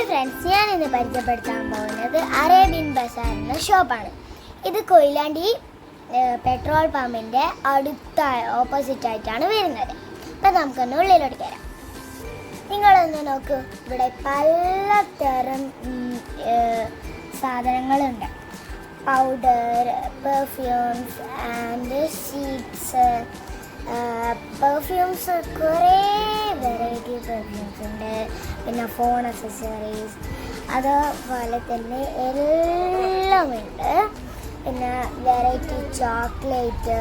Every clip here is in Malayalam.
ഹായ് ഫ്രണ്ട്സ്, ഞാൻ ഇന്ന് പരിചയപ്പെടുത്താൻ പോകുന്നത് അറേബ്യൻ ബസാർ എന്ന ഷോപ്പാണ്. ഇത് കൊയിലാണ്ടി പെട്രോൾ പമ്പിൻ്റെ അടുത്ത ഓപ്പോസിറ്റായിട്ടാണ് വരുന്നത്. അപ്പം നമുക്കൊന്ന് ഉള്ളിലോട്ട് കയറാം. നിങ്ങളൊന്ന് നോക്കൂ, ഇവിടെ പലതരം സാധനങ്ങളുണ്ട്. Powder, perfumes and sheets. Perfumes കുറേ വെറൈറ്റി പെർഫ്യൂംസ് ഉണ്ട്. പിന്നെ ഫോൺ അക്സസറീസ്, അതുപോലെ തന്നെ എല്ലാം ഉണ്ട്. പിന്നെ വെറൈറ്റി ചോക്ലേറ്റ്,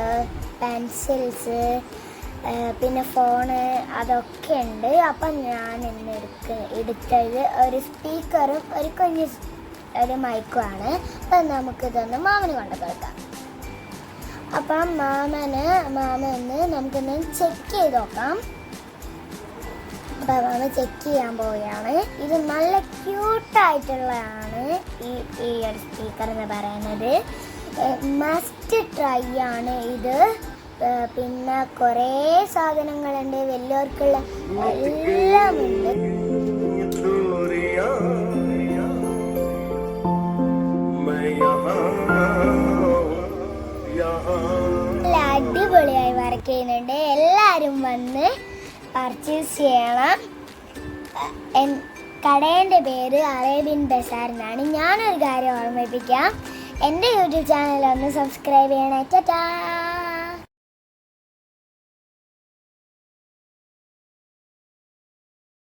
പെൻസിൽസ്, പിന്നെ ഫോണ്, അതൊക്കെ ഉണ്ട്. അപ്പം ഞാൻ ഇന്ന് എടുത്തത് ഒരു സ്പീക്കറും ഒരു മൈക്കുമാണ്. അപ്പം നമുക്കിതൊന്ന് മാമന് കൊണ്ട് കൊടുക്കാം. അപ്പം മാമന് നമുക്കൊന്ന് ചെക്ക് ചെയ്ത് നോക്കാം. അപ്പം മാമ ചെക്ക് ചെയ്യാൻ പോവുകയാണ്. ഇത് നല്ല ക്യൂട്ടായിട്ടുള്ളതാണ് ഈ ഒരു സ്പീക്കർ എന്ന് പറയുന്നത്. മസ്റ്റ് ട്രൈ ആണ് ഇത്. പിന്നെ കുറേ സാധനങ്ങളുണ്ട്, വലിയവർക്കുള്ള എല്ലാം ഉണ്ട്. അടിപൊളിയായി വർക്ക് ചെയ്യുന്നുണ്ട്. എല്ലാവരും വന്ന് പർച്ചേസ് ചെയ്യണം. കടേൻ്റെ പേര് അറേബ്യൻ ബസാർ എന്നാണ്. ഞാനൊരു കാര്യം ഓർമ്മിപ്പിക്കാം, എൻ്റെ യൂട്യൂബ് ചാനൽ ഒന്ന് സബ്സ്ക്രൈബ് ചെയ്യണേ. ടാറ്റാ.